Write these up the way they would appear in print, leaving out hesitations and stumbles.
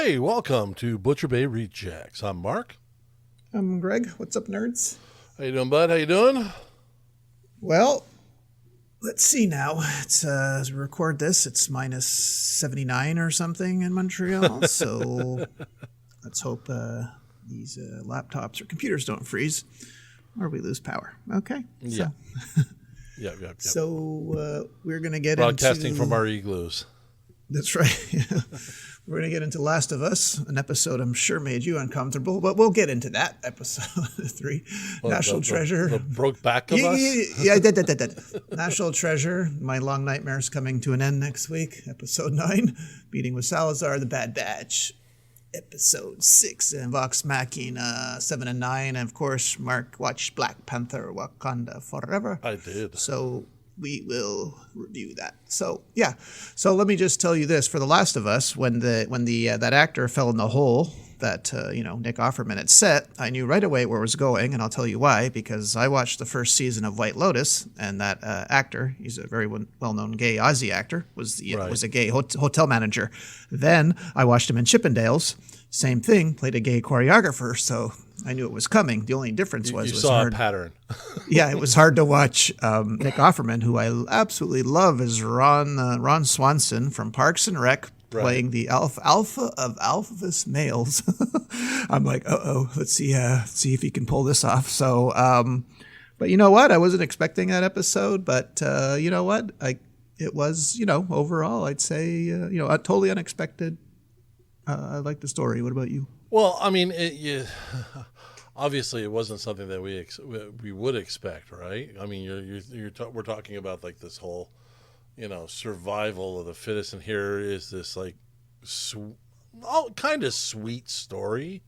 Hey, welcome to Butcher Bay Rejects. I'm Mark. I'm Greg. What's up, nerds? How you doing, bud? How you doing? Well, let's see now. It's as we record this, it's minus 79 or something in Montreal. So let's hope these laptops or computers don't freeze or we lose power. Okay. Yeah. Yep. So we're going to get Broadcasting into... from our igloos. That's right. We're going to get into Last of Us, an episode I'm sure made you uncomfortable, but we'll get into that. Episode 3, National Treasure. The broke back of us? Yeah. National Treasure, My Long Nightmares coming to an end next week. Episode 9, Meeting with Salazar, The Bad Batch. Episode 6, and Vox Machina 7 and 9. And of course, Mark watched Black Panther Wakanda Forever. I did. So we will review that. So yeah. So let me just tell you this: for The Last of Us, when that actor fell in the hole that Nick Offerman had set, I knew right away where it was going, and I'll tell you why. Because I watched the first season of White Lotus, and that actor, he's a very well-known gay Aussie actor, was a gay hotel manager. Then I watched him in Chippendales. Same thing, played a gay choreographer, so I knew it was coming. The only difference was you it was saw hard. a pattern. Yeah, it was hard to watch Nick Offerman, who I absolutely love, as Ron Swanson from Parks and Rec, playing the alpha of alphas males. I'm like, let's see if he can pull this off. So, but you know what? I wasn't expecting that episode, but you know what? It was, overall, I'd say, totally unexpected. I like the story. What about you? Well, I mean, obviously it wasn't something that we would expect, right? I mean, we're talking about like this whole, survival of the fittest, and here is this like kind of sweet story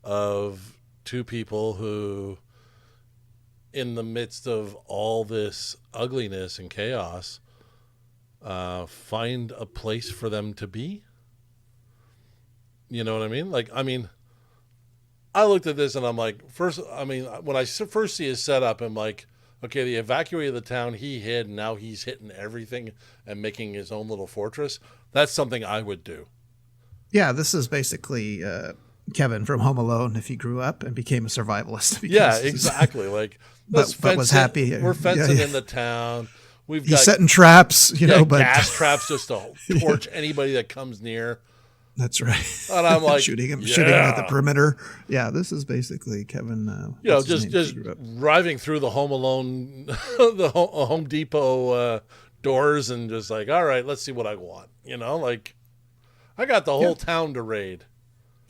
of two people who, in the midst of all this ugliness and chaos, find a place for them to be. You know what I mean? I looked at this and I'm like, when I first see his setup, I'm like, okay, the evacuated the town, he hid, and now he's hitting everything and making his own little fortress. That's something I would do. Yeah, this is basically Kevin from Home Alone if he grew up and became a survivalist. Yeah, exactly. Like, but was happy. We're fencing in the town. He's setting traps, but gas traps just to torch anybody that comes near. That's right. And I'm like, shooting him at the perimeter. Yeah, this is basically Kevin. Just driving through the Home Alone, the Home Depot doors, and just like, all right, let's see what I want. I got the whole town to raid.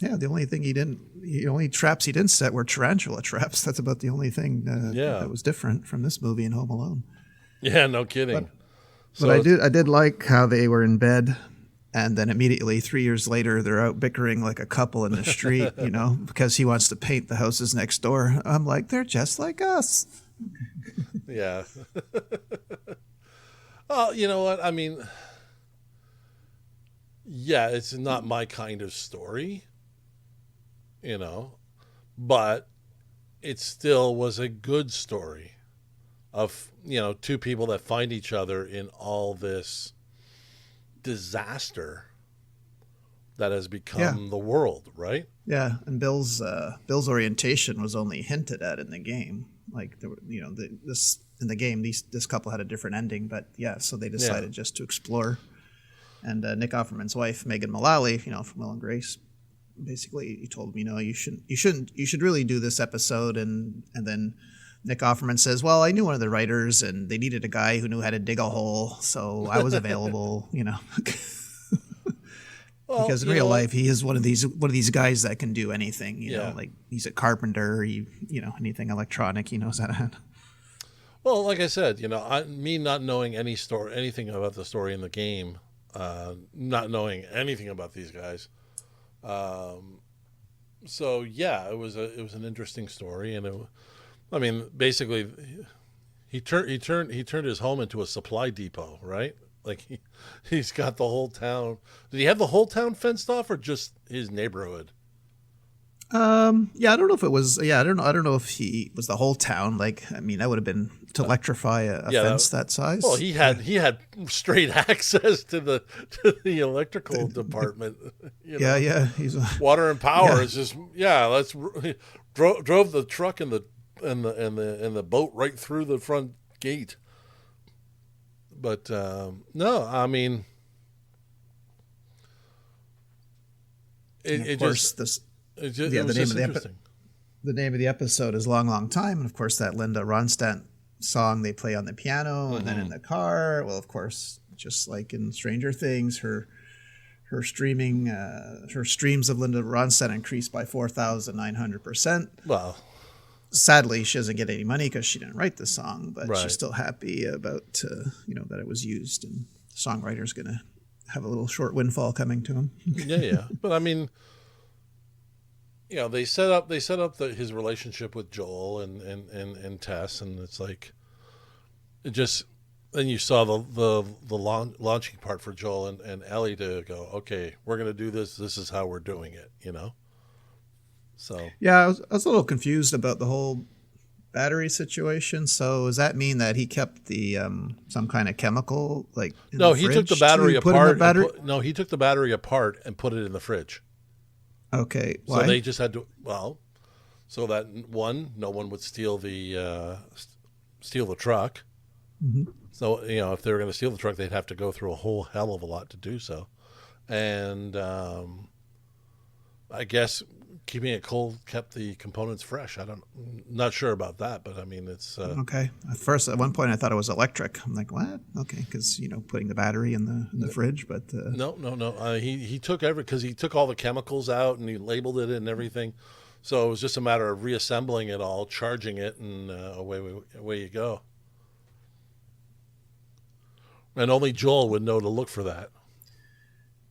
Yeah, the only traps he didn't set were tarantula traps. That's about the only thing that was different from this movie and Home Alone. Yeah, no kidding. But I did like how they were in bed. And then immediately 3 years later, they're out bickering like a couple in the street, because he wants to paint the houses next door. I'm like, they're just like us. Yeah. Oh, you know what? I mean, yeah, it's not my kind of story, but it still was a good story of, two people that find each other in all this disaster that has become the world, right? Yeah, and Bill's orientation was only hinted at in the game. Like, this in the game, this couple had a different ending, but so they decided just to explore. And Nick Offerman's wife, Megan Mullally, from Will and Grace, basically he told him, you should really do this episode, and then Nick Offerman says, well, I knew one of the writers and they needed a guy who knew how to dig a hole. So I was available, because in real life, he is one of these guys that can do anything, like he's a carpenter, anything electronic, he knows how to. Well, like I said, me not knowing anything about the story in the game, not knowing anything about these guys. So yeah, it was an interesting story, and basically, he turned his home into a supply depot, right? Like he's got the whole town. Did he have the whole town fenced off, or just his neighborhood? Yeah, I don't know if it was. Yeah, I don't know if he was the whole town. Like, I mean, that would have been to electrify a Yeah, fence that size. well, he had straight access to the electrical department. Yeah, yeah. He's Water and power yeah, is just let's drove the truck and the boat right through the front gate. But no, I mean and it, of it course just this. it Yeah, was just interesting. the name of the episode is Long Long Time, and of course that Linda Ronstadt song they play on the piano, and then in the car. Well, of course, just like in Stranger Things, her streams of Linda Ronstadt increased by 4,900%. Well, Sadly, she doesn't get any money because she didn't write the song, but right. she's still happy about that it was used, and the songwriter's gonna have a little short windfall coming to him. Yeah. But I mean, they set up his relationship with Joel and Tess, and it's like it just then you saw the launching part for Joel and Ellie to go, okay, we're gonna do this. This is how we're doing it. So Yeah, I was a little confused about the whole battery situation. So does that mean that he kept the some kind of chemical like in no, the he took the fridge battery to put in the apart. battery? No, he took the battery apart and put it in the fridge. Okay, So why? they just had to so that no one would steal the truck. Mhm. So if they were going to steal the truck, they'd have to go through a whole hell of a lot to do so, and I guess keeping it cold kept the components fresh. Not sure about that, but I mean it's Okay. At one point, I thought it was electric. I'm like, what? Okay, because putting the battery in the fridge, but no. He took because he took all the chemicals out and he labeled it and everything. So it was just a matter of reassembling it all, charging it, and away you go. And only Joel would know to look for that.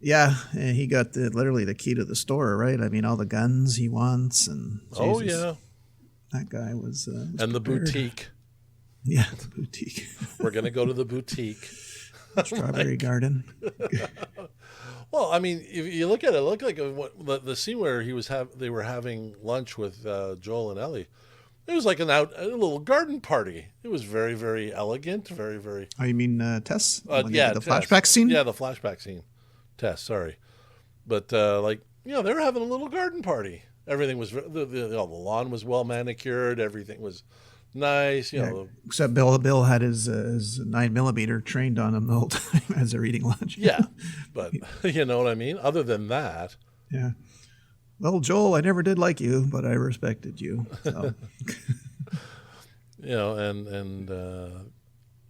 yeah, he got literally the key to the store, right? I mean, all the guns he wants, and Oh Jesus, yeah, that guy was and the prepared. boutique. Yeah, the boutique, We're gonna go to the boutique. Strawberry Garden. Well, I mean, if you look at it, look like the scene where they were having lunch with Joel and Ellie. It was like a little garden party. It was very, very elegant, very, very. Oh, you mean Tess? When they Yeah, did the Tess. flashback scene? Yeah, the flashback scene. Tess, sorry, but they were having a little garden party. Everything was the lawn was well manicured. Everything was nice. Except Bill had his 9mm trained on him the whole time as they're eating lunch. Yeah, but you know what I mean. Other than that, Yeah. Well, Joel, I never did like you, but I respected you. So. and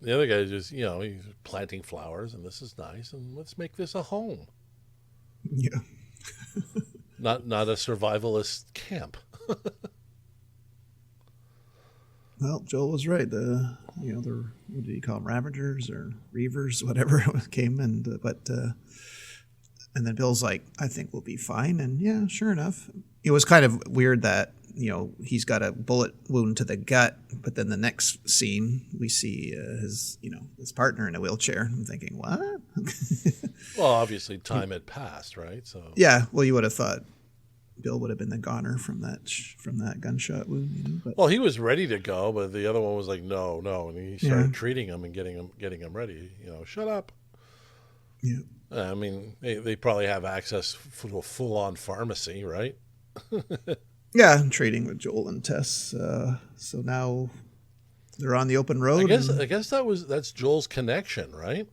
the other guy just he's planting flowers, and this is nice, and let's make this a home. Yeah. Not a survivalist camp. Well, Joel was right. The what did he call them, Ravagers or Reavers, whatever came, and then Bill's like, I think we'll be fine, and yeah, sure enough, it was kind of weird that he's got a bullet wound to the gut, but then the next scene we see his partner in a wheelchair. I'm thinking, what? Well, obviously time had passed, right? So Yeah, well, you would have thought Bill would have been the goner from that gunshot wound. But well, he was ready to go, but the other one was like, no, and he started treating him and getting him ready. Shut up. Yeah. I mean, they probably have access to a full-on pharmacy, right? Yeah, I'm trading with Joel and Tess. So now they're on the open road. I guess that's Joel's connection, right?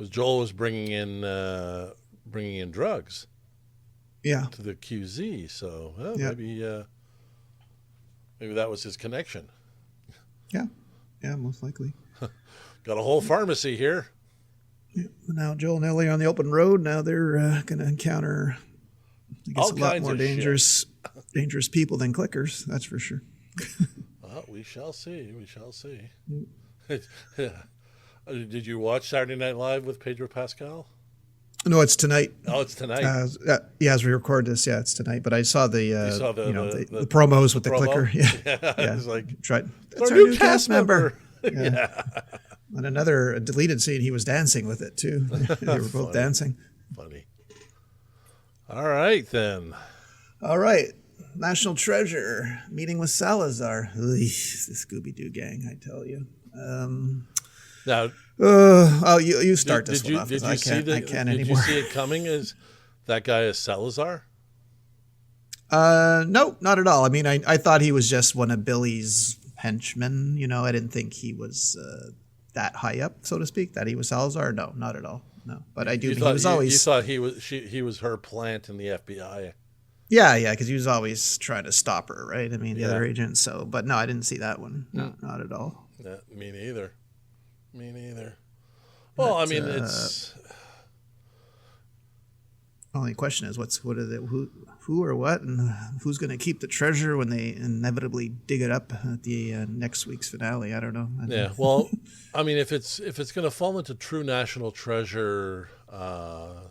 Joel was bringing in drugs. Yeah. To the QZ, so Yeah. maybe that was his connection. Yeah, most likely. Got a whole pharmacy here. Yeah. Now Joel and Ellie are on the open road. Now they're going to encounter, I guess, All a lot kinds more of dangerous people than clickers. That's for sure. Well, we shall see. Did you watch Saturday Night Live with Pedro Pascal? No, it's tonight. Oh, it's tonight. Yeah, as we record this, it's tonight. But I saw the the promos with the promo? clicker. Yeah. It's like that's our new cast member. Yeah. And another deleted scene, he was dancing with it too. They were both dancing. Funny. All right then. All right. National Treasure, meeting with Salazar. The Scooby-Doo gang, I tell you. Now, You start this one off. Did you I see can't did you anymore. see it coming? As that guy is Salazar? No, not at all. I mean, I thought he was just one of Billy's henchmen. You know, I didn't think he was that high up, so to speak, that he was Salazar. No, not at all. No, but I do. You He thought was always. you thought he was her plant in the FBI. Yeah, because he was always trying to stop her, right? I mean, the Yeah. other agent. So, but no, I didn't see that one. No, not at all. Yeah, me neither. Me neither. Well, I mean, it's Only question is who or what, and who's going to keep the treasure when they inevitably dig it up at the next week's finale. I don't know. yeah. Well, I mean, if it's going to fall into true national treasure, I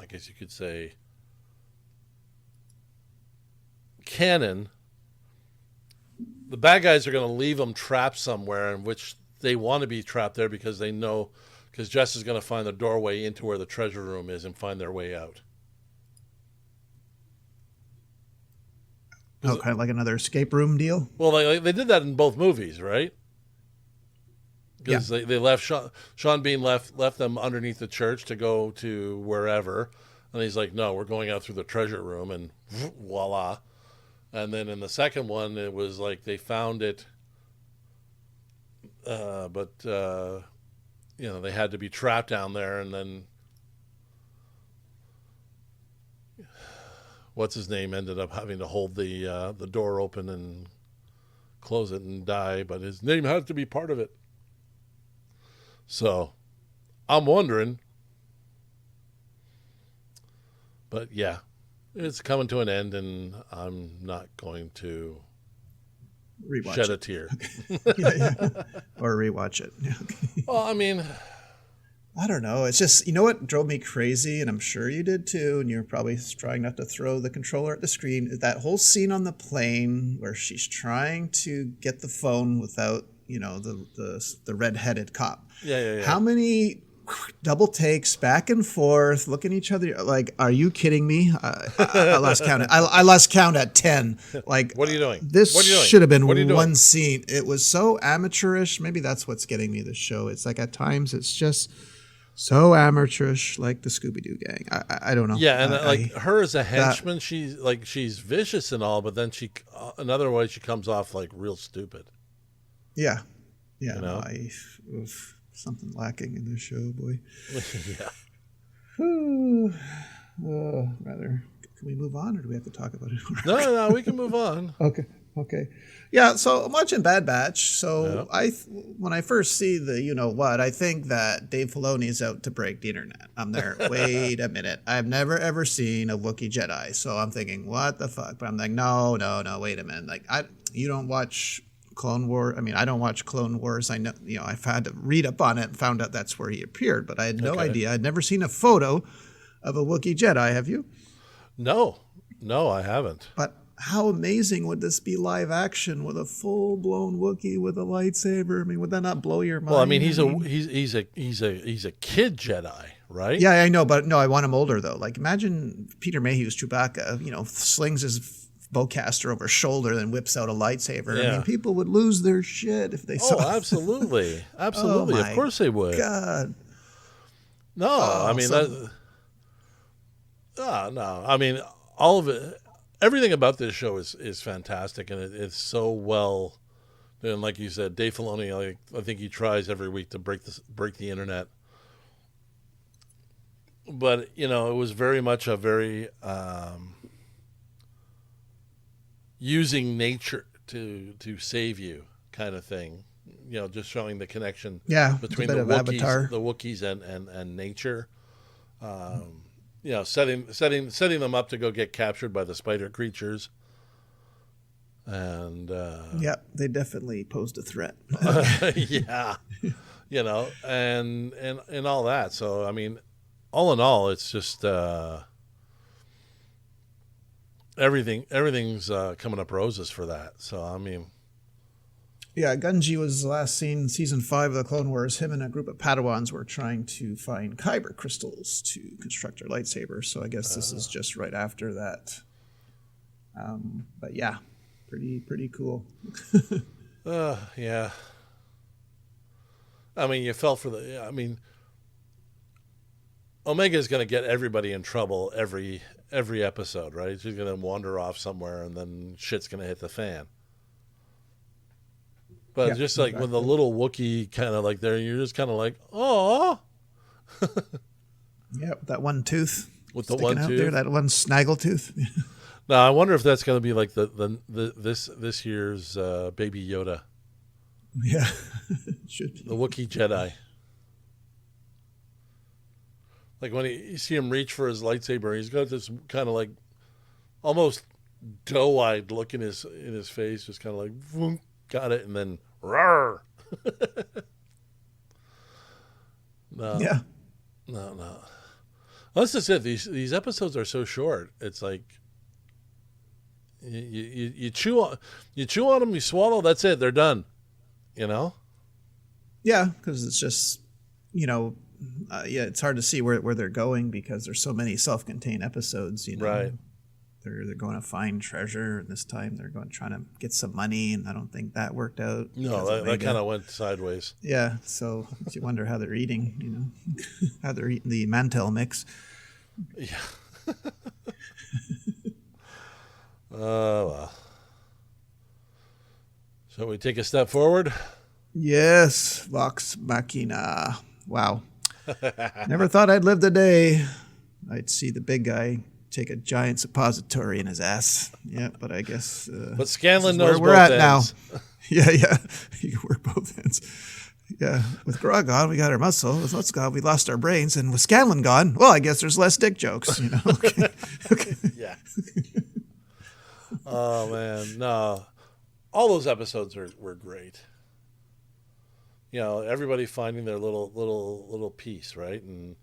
guess you could say canon. The bad guys are going to leave them trapped somewhere, in which they want to be trapped there because they know, because Jess is going to find the doorway into where the treasure room is and find their way out. Oh, kind of like another escape room deal. Well, they did that in both movies, right? Because they left Sean Bean left them underneath the church to go to wherever, and he's like, "No, we're going out through the treasure room," and voila. And then in the second one, it was like they found it, but they had to be trapped down there, and then what's his name ended up having to hold the door open and close it and die, but his name had to be part of it. So, I'm wondering, but yeah, it's coming to an end, and I'm not going to shed a tear. Or rewatch it. Well, I mean, I don't know. It's just, you know what drove me crazy, and I'm sure you did too, and you're probably trying not to throw the controller at the screen, is that whole scene on the plane where she's trying to get the phone without, the red-headed cop. Yeah. How many double takes back and forth, looking at each other like, are you kidding me? I lost count. I lost count at 10. Like, what are you doing? This What are you doing? should have been What are you one doing? scene. It was so amateurish. Maybe that's what's getting me the show. It's like at times it's just so amateurish, like the Scooby-Doo gang. I don't know. Yeah, and her as a henchman, she's vicious and all, but then in other ways, she comes off like real stupid. Yeah. Something lacking in this show, boy. Yeah. Rather, can we move on, or do we have to talk about it? No, we can move on. Okay. Yeah, so I'm watching Bad Batch. So when I first see the I think that Dave Filoni's out to break the internet. I'm there. Wait a minute. I've never ever seen a Wookiee Jedi. So I'm thinking, what the fuck? But I'm like, no, wait a minute. Like, you don't watch Clone War. I mean, I don't watch Clone Wars. I know, I've had to read up on it and found out that's where he appeared, but I had no idea. I'd never seen a photo of a Wookiee Jedi. Have you? No, I haven't. But how amazing would this be live action with a full blown Wookiee with a lightsaber? I mean, would that not blow your mind? Well, I mean, he's a kid Jedi, right? Yeah, I know, but no, I want him older though. Like, imagine Peter Mayhew's Chewbacca, slings his bowcaster over his shoulder, then whips out a lightsaber. Yeah. I mean, people would lose their shit if they saw. Oh, absolutely. Absolutely. Of course they would. God. No, I mean, no. I mean, all of it, everything about this show is fantastic, and it's so well done. Like you said, Dave Filoni, I think he tries every week to break the internet. But, it was very much a very using nature to save you kind of thing. Just showing the connection between the Wookiees and nature. Setting them up to go get captured by the spider creatures. And they definitely posed a threat. Yeah. And all that. So I mean, all in all, it's just everything's coming up roses for that. So I mean, yeah, Gunji was last seen in season 5 of the Clone Wars. Him and a group of Padawans were trying to find kyber crystals to construct their lightsabers. So I guess this is just right after that. But yeah, pretty cool. Yeah. I mean, you felt for the. I mean, Omega is going to get everybody in trouble every episode, right? She's going to wander off somewhere, and then shit's going to hit the fan. But Yeah, just like exactly. when the little Wookiee kind of like there, you're just kind of like, oh, Yeah, that one tooth with the sticking one out tooth. there, that one snaggle tooth. Now I wonder if that's going to be like this year's Baby Yoda, Yeah, should be. the Wookiee Jedi. Like when you see him reach for his lightsaber, he's got this kind of like almost doe-eyed look in his face, just kind of like, vroom, got it, and then roar. No, Yeah, no. Well, that's just it. These episodes are so short. It's like you chew on them, you swallow. That's it. They're done. You know. yeah, because it's just yeah, it's hard to see where they're going because there's so many self-contained episodes. Right. They're going to find treasure, and this time they're trying to get some money, and I don't think that worked out. No, that kind of went sideways. Yeah, so you wonder how they're eating, how they're eating the Mantel mix. Yeah. Oh, well. Shall we take a step forward? Yes, Vox Machina. Wow. Never thought I'd live the day I'd see the big guy take a giant suppository in his ass. Yeah, but I guess. But Scanlan where knows we're both at ends. now. Yeah. You can work both ends. Yeah, with Grog gone, we got our muscle. With Lutz gone, we lost our brains. And with Scanlan gone, well, I guess there's less dick jokes, Okay. Yeah. Oh, man. No. All those episodes were great. Everybody finding their little piece, right? And,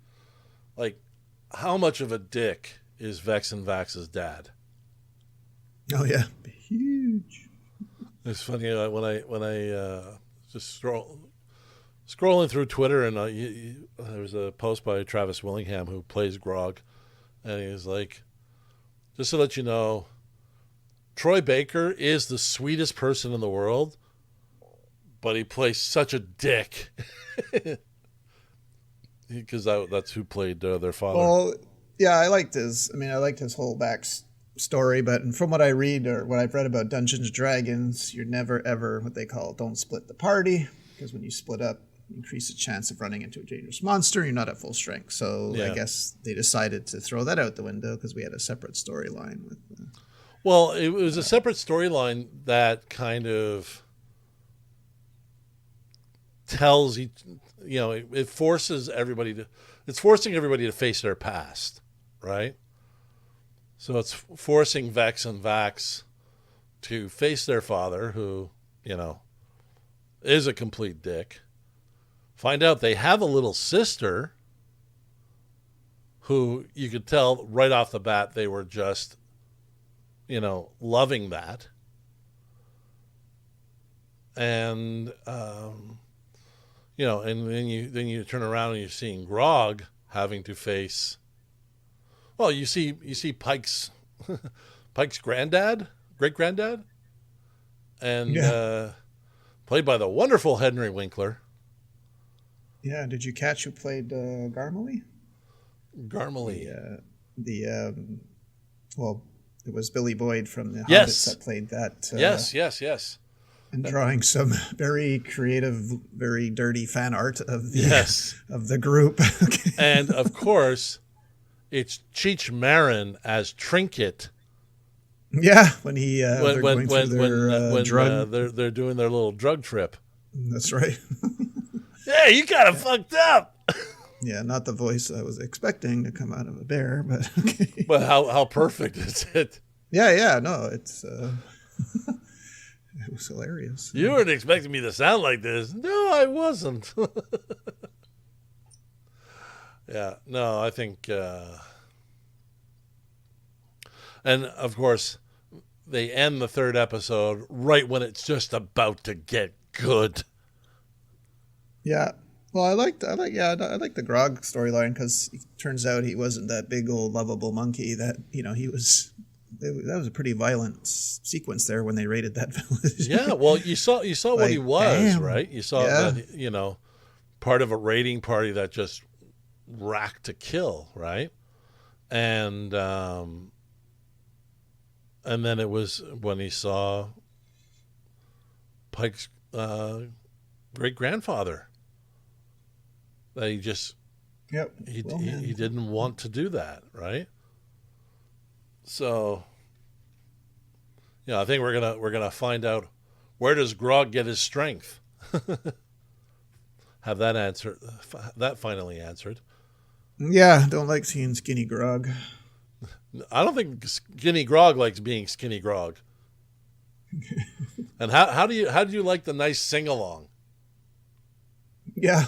like, how much of a dick is Vex and Vax's dad? Oh, yeah. Huge. It's funny when I just scrolling through Twitter, and there was a post by Travis Willingham who plays Grog, and he was like, just to let you know, Troy Baker is the sweetest person in the world, but he plays such a dick. Because that's who played their father. Well, yeah, I liked his whole back story, but from what I read or what I've read about Dungeons & Dragons, you're never ever what they call don't split the party, because when you split up, you increase the chance of running into a dangerous monster. You're not at full strength. So Yeah. I guess they decided to throw that out the window because we had a separate storyline with. Well, it was a separate storyline that kind of tells it forces everybody it's forcing everybody to face their past, right? So it's forcing Vex and Vax to face their father, who, is a complete dick. Find out they have a little sister who you could tell right off the bat they were just, loving that. And, and then you turn around and you're seeing Grog having to face. Well, you see Pike's great granddad, and played by the wonderful Henry Winkler. Yeah, did you catch who played Garmley? Garmley. Well, it was Billy Boyd from the Yes. Hobbits that played that. Yes. And drawing some very creative, very dirty fan art of the group. Okay. And of course, it's Cheech Marin as Trinket. Yeah, when they're going through their drug. They're doing their little drug trip. That's right. Yeah, you got it fucked up. Yeah, not the voice I was expecting to come out of a bear, but okay. But how perfect is it? Yeah, no, it's it was hilarious. You weren't expecting me to sound like this. No, I wasn't. Yeah, no, I think, and of course, they end the third episode right when it's just about to get good. Yeah. Well, I like the Grog storyline because it turns out he wasn't that big old lovable monkey that he was that was a pretty violent sequence there when they raided that village. Yeah, well, you saw what he Like, was, damn. right? You saw Yeah. that, part of a raiding party that just racked to kill, right? And then it was when he saw Pike's great grandfather that he just Yep. Well, he didn't want to do that, right? So yeah, I think we're gonna find out, where does Grog get his strength. Have that finally answered. yeah, don't like seeing skinny Grog. I don't think Skinny Grog likes being Skinny Grog. And how do you like the nice sing along? Yeah.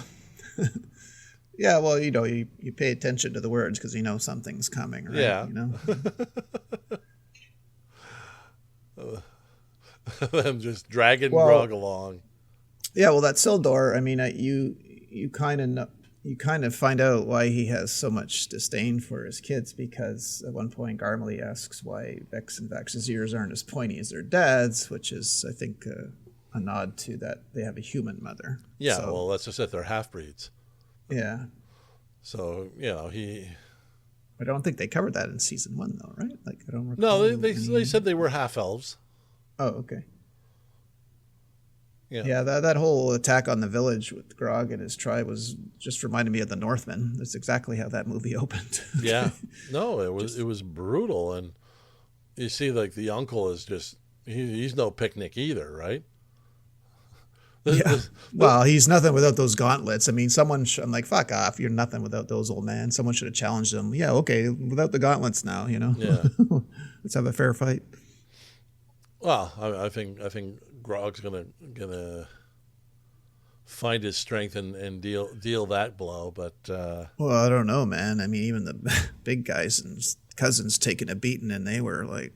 Yeah, well, you pay attention to the words because you know something's coming, right? Yeah. Them just dragging Grog along. Yeah, well, that Sildor, I mean, you kind of find out why he has so much disdain for his kids, because at one point Garmley asks why Vex and Vax's ears aren't as pointy as their dad's, which is, I think, a nod to that they have a human mother. Yeah, so, well, let's just say they're half-breeds. Yeah. So, he... I don't think they covered that in season 1, though, right? Like, I don't recall. No, they said they were half-elves. Oh, okay. Yeah, yeah, that whole attack on the village with Grog and his tribe was just reminded me of the Northmen. That's exactly how that movie opened. Yeah. No, it was brutal. And you see, like, the uncle is just, he's no picnic either, right? Yeah. Well, he's nothing without those gauntlets. I mean, I'm like, fuck off. You're nothing without those, old man. Someone should have challenged him. Yeah, okay, without the gauntlets now, Yeah. Let's have a fair fight. Well, I think Grog's gonna find his strength and deal that blow, but well, I don't know, man. I mean, even the big guys and cousins taking a beating, and they were like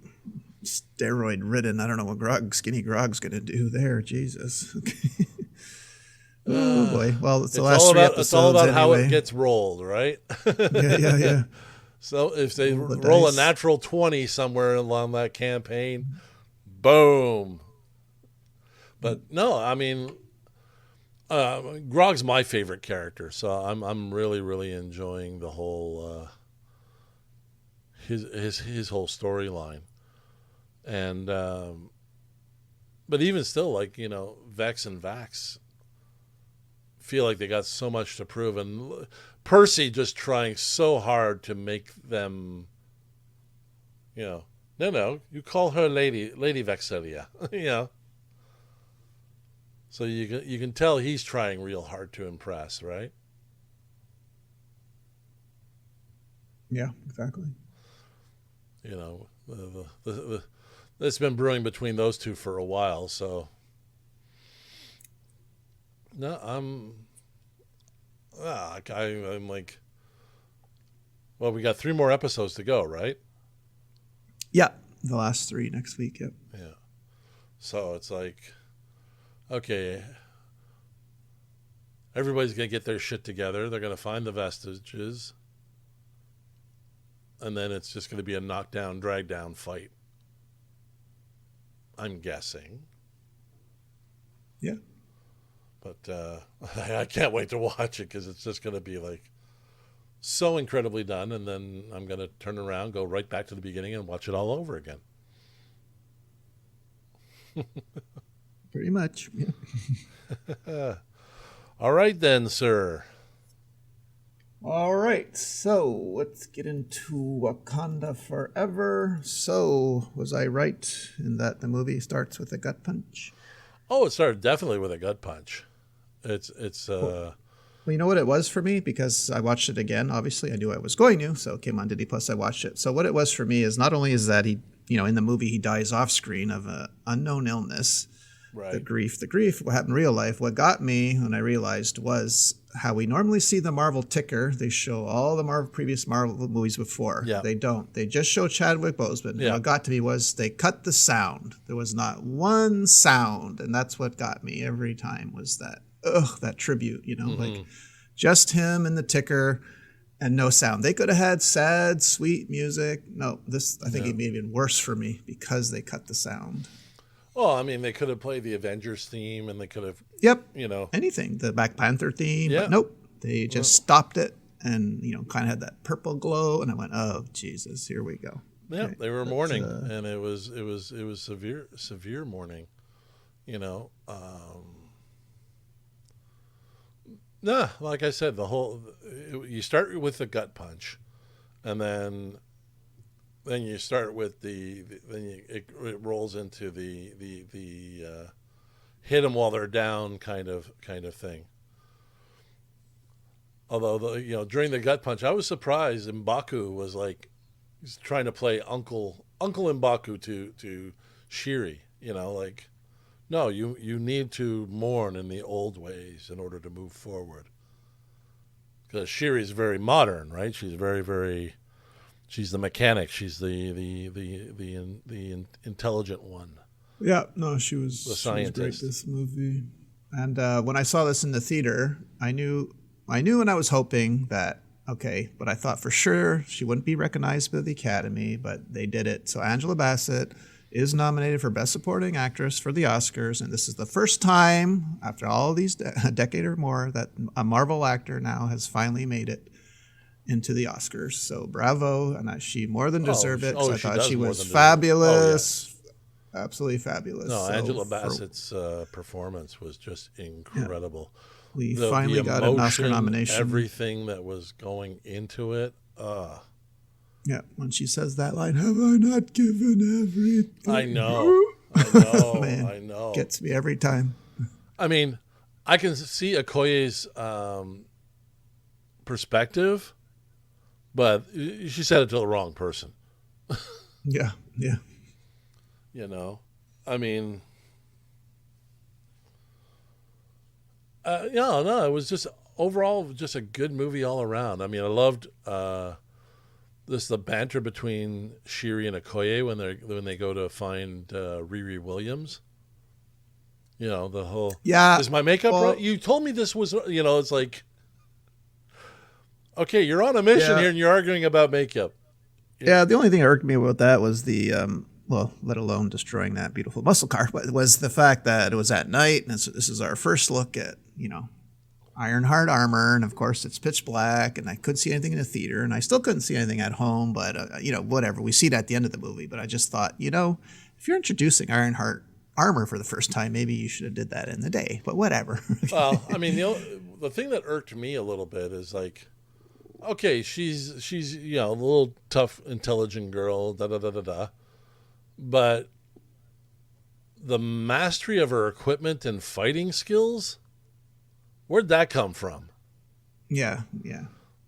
steroid ridden. I don't know what Skinny Grog's gonna do there. Jesus. Okay. Oh boy. Well, it's the last 3 episodes. It's all about anyway. how it gets rolled, right? Yeah. So if they roll a natural 20 somewhere along that campaign, boom. But no, I mean, Grog's my favorite character, so I'm really, really enjoying the whole his whole storyline. And but even still, like, Vex and Vax feel like they got so much to prove, and Percy just trying so hard to make them, no, you call her Lady Vexelia, So you can tell he's trying real hard to impress, right? Yeah, exactly. It's been brewing between those two for a while, so no, I'm like, well, we got 3 more episodes to go, right? Yeah, the last 3 next week. Yep. Yeah. So it's like, okay, everybody's gonna get their shit together. They're gonna find the vestiges, and then it's just gonna be a knockdown, drag down fight. I'm guessing. Yeah. But I can't wait to watch it, because it's just going to be like so incredibly done, and then I'm going to turn around, go right back to the beginning, and watch it all over again. Pretty much. Yeah. All right then, sir. All right, so let's get into Wakanda Forever. So, was I right in that the movie starts with a gut punch? Oh, it started definitely with a gut punch. It's Well, you know what it was for me? Because I watched it again, obviously. I knew I was going to, so it came on Disney Plus, I watched it. So what it was for me is, not only is that he, in the movie he dies off screen of an unknown illness, right. the grief, what happened in real life. What got me when I realized was how we normally see the Marvel ticker. They show all the previous Marvel movies before. Yeah. They don't. They just show Chadwick Boseman. Yeah. And what got to me was they cut the sound. There was not one sound, and that's what got me every time, was that tribute, like just him and the ticker. and no sound. They could have had sad, sweet music. No, this I think Yeah. it'd be even worse for me because they cut the sound. Well, I mean, they could have played the Avengers theme, and they could have, Yep, you know, anything, the Black Panther theme, yeah, but nope, they well, just stopped it and kind of had that purple glow, and I went, oh Jesus, here we go. yeah, Okay, they were but mourning, and it was severe mourning, you know. Nah, like I said, you start with the gut punch, and then you start with it rolls into the hit them while they're down kind of thing. Although during the gut punch, I was surprised M'Baku was like he's trying to play Uncle M'Baku to Shiri. Like no, you need to mourn in the old ways in order to move forward. Because Shiri's very modern, right? She's very very. She's the mechanic. She's the intelligent one. Yeah, no, she was The great scientist. this movie. And when I saw this in the theater, I knew and I was hoping that okay, but I thought for sure she wouldn't be recognized by the Academy, but they did it. So Angela Bassett is nominated for Best Supporting Actress for the Oscars, and this is the first time after all these a decade or more that a Marvel actor now has finally made it into the Oscars. So bravo, and she more than deserved it. So I she thought does she more was than deserve it. fabulous, absolutely fabulous. No, So Angela Bassett's performance was just incredible. we The finally got an Oscar emotion, nomination. everything that was going into it. Yeah, when she says that line, "Have I not given everything?" I know, Man, I know. gets me every time. I mean, I can see Okoye's perspective, but she said it to the wrong person. Yeah, yeah. I mean, no, it was just overall just a good movie all around. I mean, I loved the banter between Shiri and Okoye when they go to find Riri Williams. The whole is my makeup right? You told me this was it's like okay, you're on a mission here and you're arguing about makeup. Yeah, the only thing that irked me about that was the let alone destroying that beautiful muscle car, but was the fact that it was at night, and this is our first look at Ironheart armor, and of course it's pitch black, and I couldn't see anything in the theater, and I still couldn't see anything at home, but whatever, we see it at the end of the movie. But I just thought, if you're introducing Ironheart armor for the first time, maybe you should have did that in the day, but whatever. Well, I mean, the thing that irked me a little bit is like, okay, she's a little tough, intelligent girl, da da da da da, but the mastery of her equipment and fighting skills, where'd that come from? Yeah.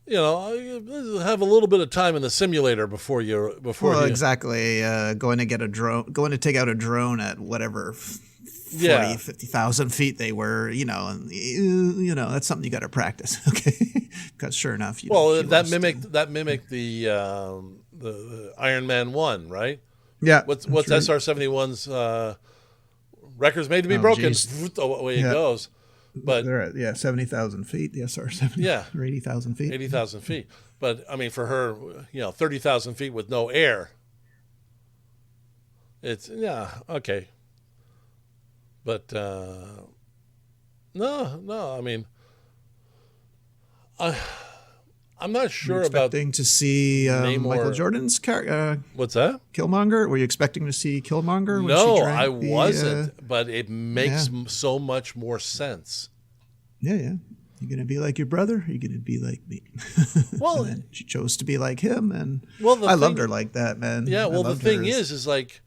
Have a little bit of time in the simulator before you. Exactly. Going to get a drone, going to take out a drone at whatever 50,000 feet they were, and that's something you got to practice. Okay. Because sure enough, that mimicked the Iron Man 1, right? Yeah. What's right. SR-71's records made to be broken. Away it goes. But they're at 70,000 feet. The SR-70. Or 80,000 feet. 80,000 feet. But I mean, for her, 30,000 feet with no air. It's okay. But no. I mean, I'm not sure expecting to see Michael Jordan's character. What's that? Killmonger? Were you expecting to see Killmonger? When No, she drank I wasn't. But it makes so much more sense. Yeah. You gonna be like your brother? Or you gonna be like me? Well, and she chose to be like him, and I loved her like that, man. Yeah. Well, the thing is like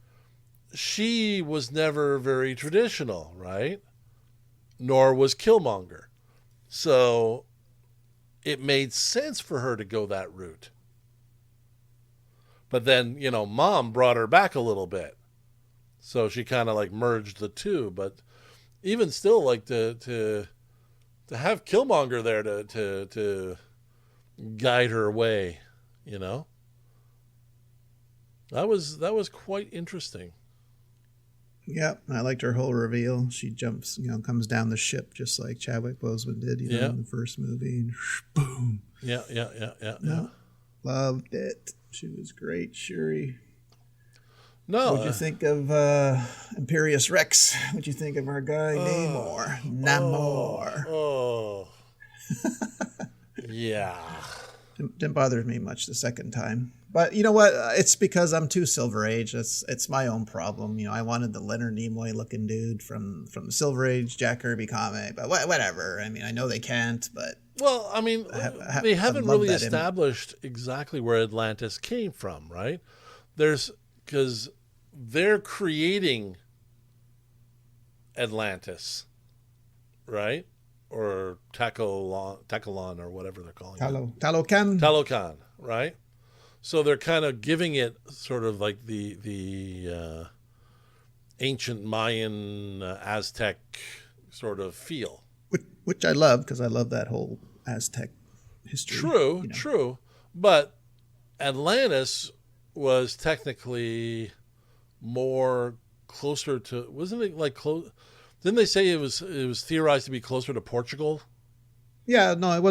she was never very traditional, right? Nor was Killmonger, so it made sense for her to go that route. But then, Mom brought her back a little bit. So she kind of like merged the two. But even still, like to have Killmonger there to guide her way, that was quite interesting. Yep, I liked her whole reveal. She jumps, comes down the ship just like Chadwick Boseman did, Yeah. in the first movie. And boom. Yeah. No, loved it. She was great, Shuri. No. What'd you think of Imperious Rex? What'd you think of our guy Namor? Namor. Oh. Yeah. Didn't bother me much the second time. But you know what? It's because I'm too Silver Age. It's my own problem. I wanted the Leonard Nimoy looking dude from the Silver Age Jack Kirby comic, but whatever. I mean, I know they can't, but Well, I mean, they haven't really established exactly where Atlantis came from, right? Because they're creating Atlantis, right? Or Takalon, or whatever they're calling it. Talokan, right? So they're kind of giving it sort of like the ancient Mayan, Aztec sort of feel. Which I love, because I love that whole Aztec history. True. But Atlantis was technically more closer to, wasn't it like close? Didn't they say it was theorized to be closer to Portugal? Yeah, no, it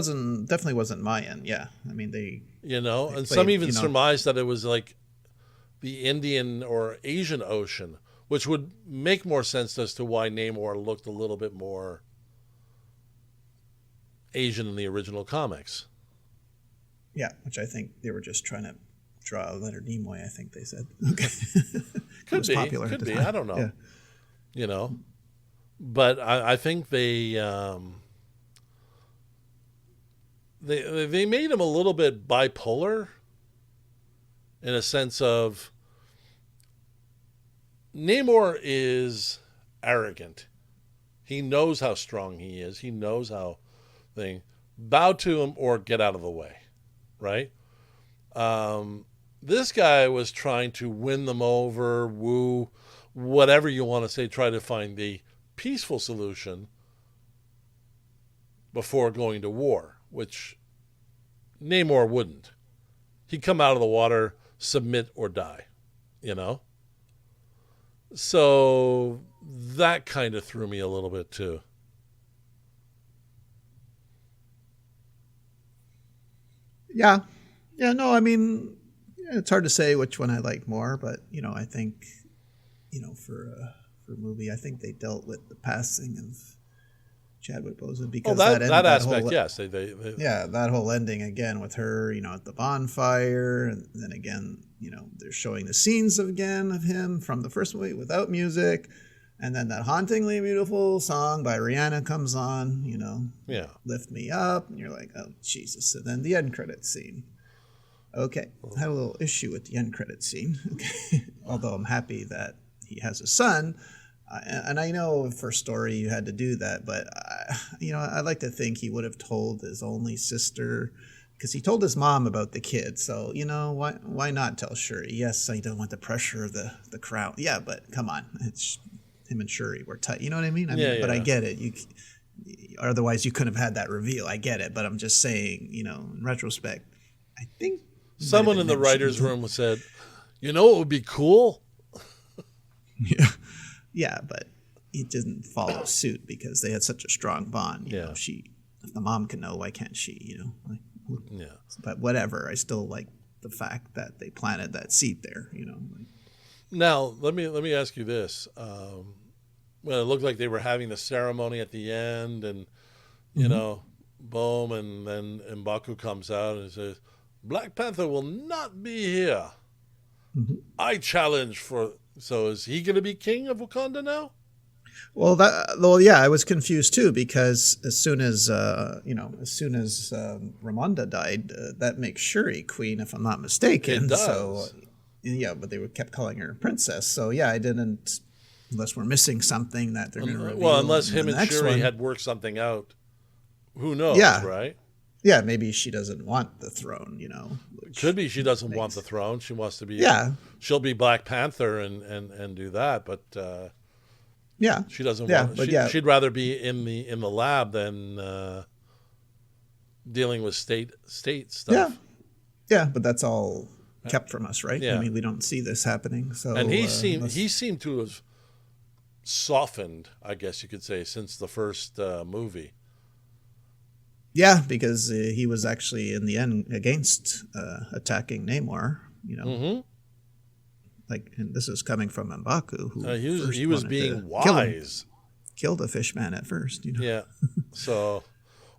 definitely wasn't Mayan. Yeah, I mean they and some even surmised that it was like the Indian or Asian Ocean, which would make more sense as to why Namor looked a little bit more Asian in the original comics. Yeah, which I think they were just trying to draw Leonard Nimoy, I think they said. Okay. Could be. I don't know. Yeah. But I think they made him a little bit bipolar in a sense of Namor is arrogant. He knows how strong he is. He knows how bow to him or get out of the way, right? This guy was trying to win them over, woo, whatever you want to say, try to find the peaceful solution before going to war, which Namor wouldn't. He'd come out of the water, submit or die, So that kind of threw me a little bit too. Yeah. Yeah, no, I mean, it's hard to say which one I like more, but, I think, for a movie, I think they dealt with the passing of Chadwick Boseman because that aspect, whole, yes. That whole ending again with her, at the bonfire, and then again, they're showing the scenes of him from the first movie without music, and then that hauntingly beautiful song by Rihanna comes on, Lift Me Up, and you're like, oh, Jesus. And then the end credits scene. Okay, I had a little issue with the end credits scene, okay, although I'm happy that he has a son. And I know for story you had to do that, but I like to think he would have told his only sister, because he told his mom about the kid. So why not tell Shuri? Yes, I don't want the pressure of the crowd. Yeah, but come on, it's him and Shuri were tight. You know what I mean? But I get it. Otherwise you couldn't have had that reveal. I get it, but I'm just saying, in retrospect, I think someone in the writers' room said, what would be cool? Yeah. Yeah, but he didn't follow suit because they had such a strong bond. If the mom can know, why can't she? But whatever. I still like the fact that they planted that seed there. Now let me ask you this: well, it looked like they were having the ceremony at the end, and boom, and then M'Baku comes out and says, "Black Panther will not be here. Mm-hmm. I challenge for." So is he going to be king of Wakanda now? Well, I was confused too, because as soon as Ramonda died, that makes Shuri queen, if I'm not mistaken. It does. So but they kept calling her princess. So I didn't, unless we're missing something that they're going to reveal. Well, unless him and Shuri had worked something out, who knows, right? Yeah, maybe she doesn't want the throne, Could be she doesn't want the throne. She wants to be. She'll be Black Panther and do that, but she doesn't want. She'd rather be in the lab than dealing with state stuff. Yeah, but that's all kept from us, right? I mean, we don't see this happening. So and he seemed to have softened, I guess you could say, since the first movie. Yeah, because he was actually in the end against attacking Namor. Mm-hmm. And this is coming from M'Baku, who He was being wise. Killed a fishman at first. Yeah. So,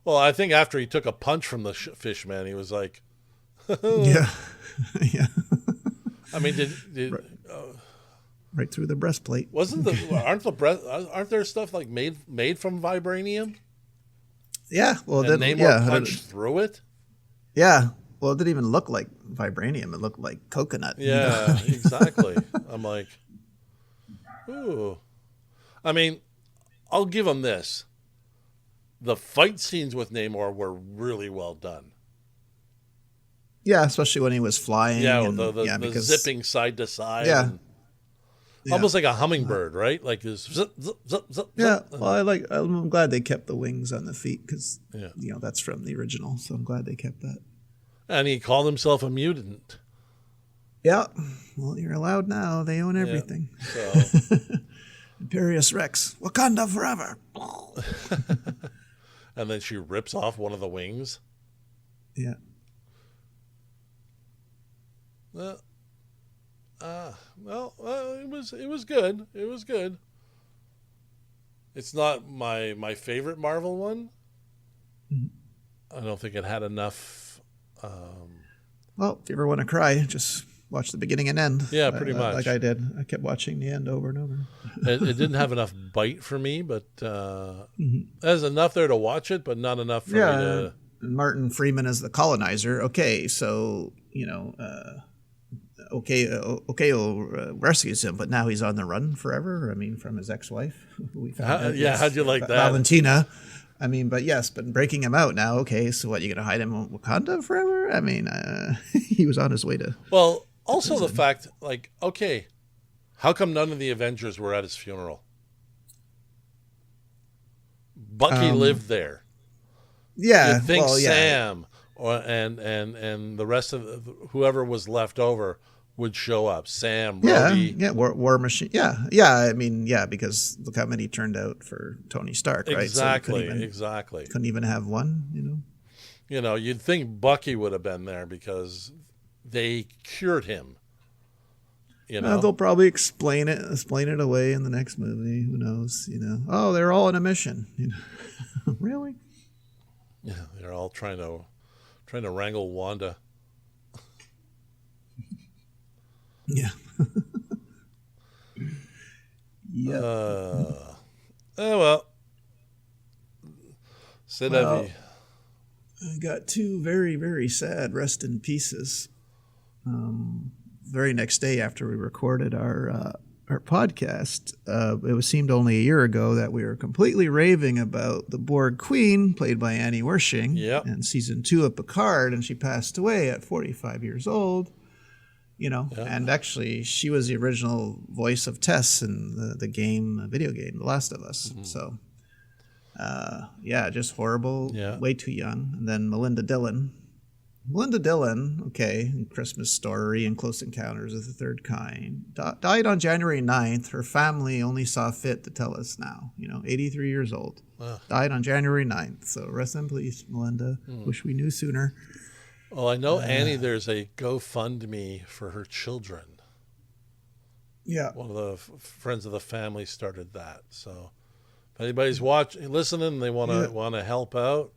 well, I think after he took a punch from the fishman, he was like, yeah, yeah. I mean, right through the breastplate. Aren't there stuff like made from vibranium? Yeah, well, and Namor punched through it. Yeah, well, it didn't even look like vibranium; it looked like coconut. Yeah, exactly. I'm like, ooh. I mean, I'll give him this: the fight scenes with Namor were really well done. Yeah, especially when he was flying. Yeah, the zipping side to side. Yeah. Almost like a hummingbird, right? Like this zip, zip, zip, zip. Yeah, zip. well, I'm glad they kept the wings on the feet because, yeah. That's from the original. So I'm glad they kept that. And he called himself a mutant. Yeah. Well, you're allowed now. They own everything. Yeah, so. Imperious Rex. Wakanda forever. And then she rips off one of the wings. Yeah. It was good. It was good. It's not my favorite Marvel one. Mm-hmm. I don't think it had enough. Well, if you ever want to cry, just watch the beginning and end. Yeah, pretty much. Like I did. I kept watching the end over and over. It didn't have enough bite for me, but there's enough there to watch it, but not enough for me to. Martin Freeman is the colonizer. Okay, so Okeo rescues him, but now he's on the run forever. I mean, from his ex-wife. How'd you like that? Valentina. I mean, but breaking him out now. Okay, so what, you going to hide him in Wakanda forever? I mean, he was on his way to... Well, also the fact, like, okay, how come none of the Avengers were at his funeral? Bucky lived there. Yeah. You'd think Sam and the rest of whoever was left over would show up. Sam, Rhodey. Yeah, War Machine. Yeah. I mean, because look how many turned out for Tony Stark, right? Exactly, so exactly. Couldn't even have one, You'd think Bucky would have been there because they cured him. They'll probably explain it away in the next movie. Who knows? Oh, they're all on a mission. Really? Yeah, they're all trying to wrangle Wanda. Yeah. Yeah. Oh well. C'est la vie. I got two very, very sad rest in pieces. Very next day after we recorded our podcast, it seemed only a year ago that we were completely raving about the Borg Queen, played by Annie Wersching, in season 2 of Picard, and she passed away at 45 years old. And actually she was the original voice of Tess in the video game, The Last of Us. Mm-hmm. So, just horrible, way too young. And then Melinda Dillon, in Christmas Story and Close Encounters of the Third Kind, died on January 9th. Her family only saw fit to tell us now, 83 years old. Died on January 9th. So rest in peace, Melinda. Wish we knew sooner. Well, I know Annie, there's a GoFundMe for her children. Yeah. One of the friends of the family started that. So if anybody's listening, they want to help out,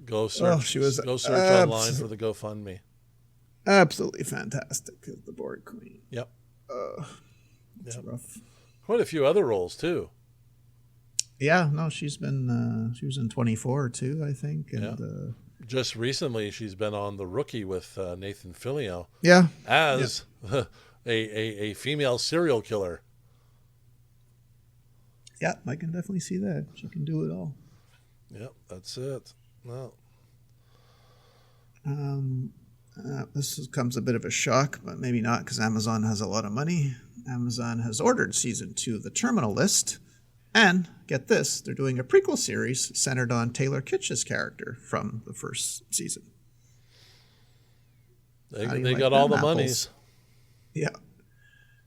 go search online for the GoFundMe. Absolutely fantastic, the Borg Queen. Yep. It's rough. Quite a few other roles too. Yeah, no, she was in 24 too, I think, and just recently she's been on The Rookie with Nathan Fillion. Yeah. As a female serial killer. Yeah, I can definitely see that. She can do it all. Yep, that's it. No. This comes a bit of a shock, but maybe not, because Amazon has a lot of money. Amazon has ordered season 2 of The Terminal List. And, get this, they're doing a prequel series centered on Taylor Kitsch's character from the first season. They got all the monies. Yeah.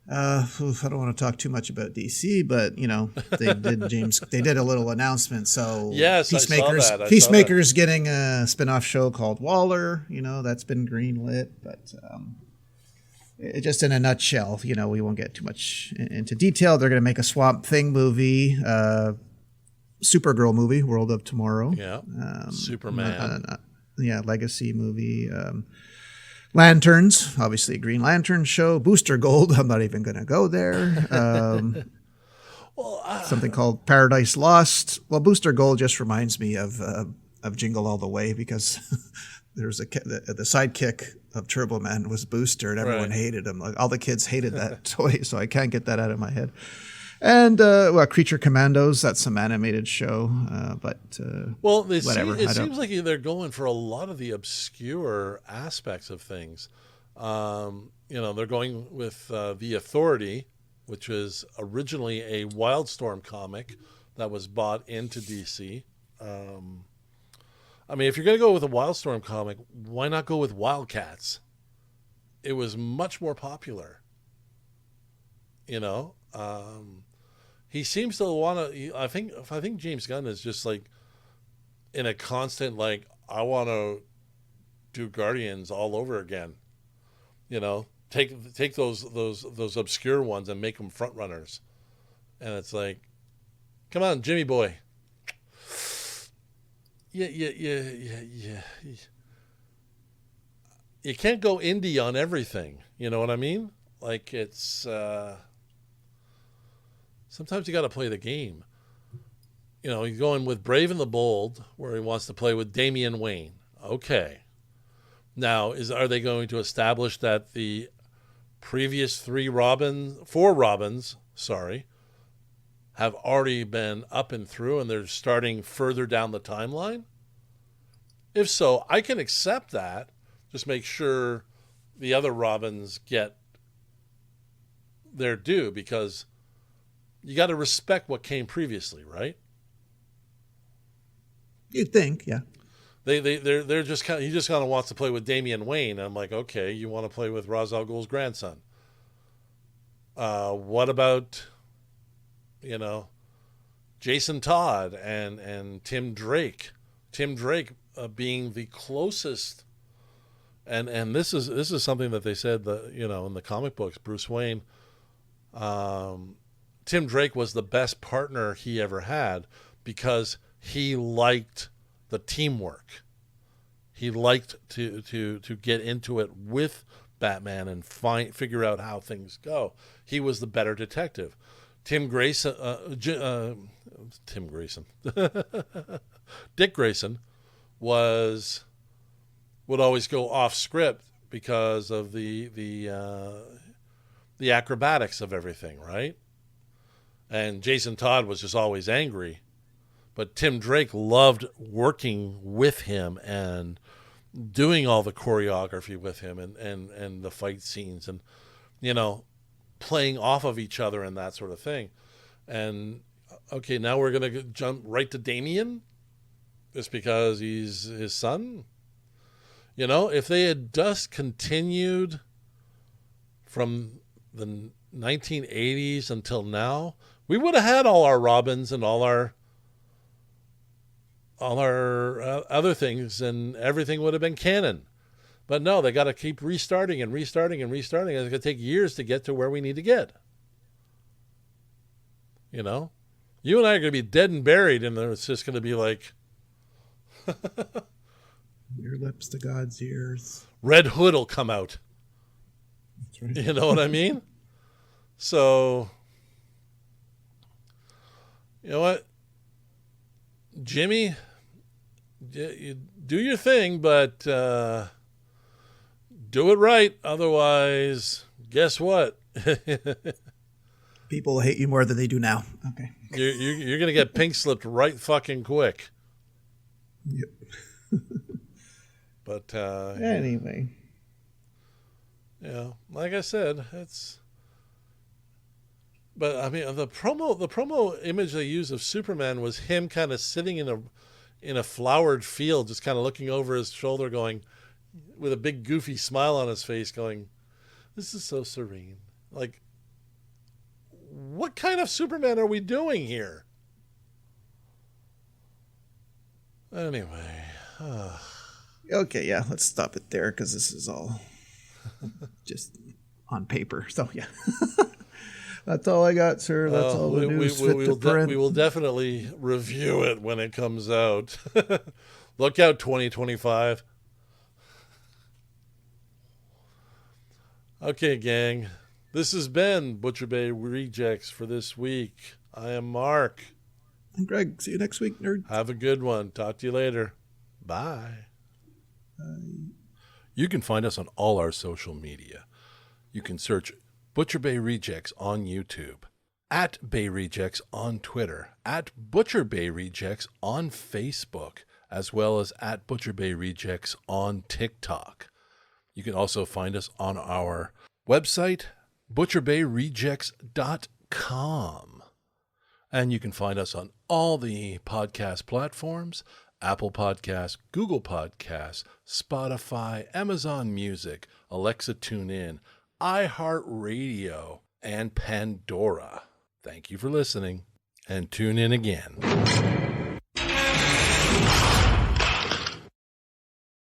I don't want to talk too much about DC, but they did a little announcement. So Yes, I saw Peacemaker's that. I saw that. Peacemaker's getting a spin-off show called Waller. That's been greenlit, but just in a nutshell, we won't get too much into detail. They're going to make a Swamp Thing movie, Supergirl movie, World of Tomorrow. Yeah, Superman. Legacy movie. Lanterns, obviously a Green Lantern show. Booster Gold, I'm not even going to go there. Something called Paradise Lost. Well, Booster Gold just reminds me of Jingle All the Way, because there's the sidekick of Turbo Man was Booster, and everyone hated him. Like, all the kids hated that toy, so I can't get that out of my head. And Creature Commandos, that's some animated show, but whatever. It seems like they're going for a lot of the obscure aspects of things. They're going with The Authority, which was originally a Wildstorm comic that was bought into DC. If you're going to go with a Wildstorm comic, why not go with Wildcats? It was much more popular. He seems to want to. I think James Gunn is just like in a constant like, I want to do Guardians all over again. Take those obscure ones and make them front runners. And it's like, come on, Jimmy boy. Yeah. You can't go indie on everything. You know what I mean? Like, it's. Sometimes you got to play the game. He's going with Brave and the Bold, where he wants to play with Damian Wayne. Okay. Now, are they going to establish that the previous four Robins, have already been up and through, and they're starting further down the timeline? If so, I can accept that. Just make sure the other Robins get their due, because you got to respect what came previously, right? You'd think, yeah. They're just he just kind of wants to play with Damian Wayne. I'm like, okay, you want to play with Ra's al Ghul's grandson? What about, Jason Todd and Tim Drake? Tim Drake being the closest, and this is something that they said that in the comic books, Bruce Wayne. Tim Drake was the best partner he ever had, because he liked the teamwork. He liked to get into it with Batman and figure out how things go. He was the better detective. Dick Grayson would always go off script because of the acrobatics of everything, right? And Jason Todd was just always angry. But Tim Drake loved working with him and doing all the choreography with him and the fight scenes and, playing off of each other and that sort of thing. And, okay, now we're going to jump right to Damian just because he's his son. If they had just continued from the 1980s until now, we would have had all our Robins and all our other things, and everything would have been canon. But no, they got to keep restarting and restarting and restarting. It's going to take years to get to where we need to get. You and I are going to be dead and buried, and it's just going to be like your lips to God's ears. Red Hood will come out. That's right. You know what I mean? So, you know what, Jimmy, you do your thing, but do it right. Otherwise, guess what? People hate you more than they do now. Okay. You're going to get pink slipped right fucking quick. Yep. But anyway. Like I said, it's. But I mean, the promo image they used of Superman was him kind of sitting in a flowered field, just kind of looking over his shoulder, going, with a big goofy smile on his face, going, "This is so serene." Like, what kind of Superman are we doing here? Anyway. Okay, yeah, let's stop it there because this is all just on paper. So, yeah. That's all I got, sir. That's all the news fit to print. We will definitely review it when it comes out. Look out, 2025. Okay, gang. This has been Butcher Bay Rejects for this week. I am Mark. And Greg. See you next week, nerd. Have a good one. Talk to you later. Bye. Bye. You can find us on all our social media. You can search Butcher Bay Rejects on YouTube, at Bay Rejects on Twitter, at Butcher Bay Rejects on Facebook, as well as at Butcher Bay Rejects on TikTok. You can also find us on our website, butcherbayrejects.com. And you can find us on all the podcast platforms, Apple Podcasts, Google Podcasts, Spotify, Amazon Music, Alexa TuneIn, iHeartRadio, and Pandora. Thank you for listening, and tune in again.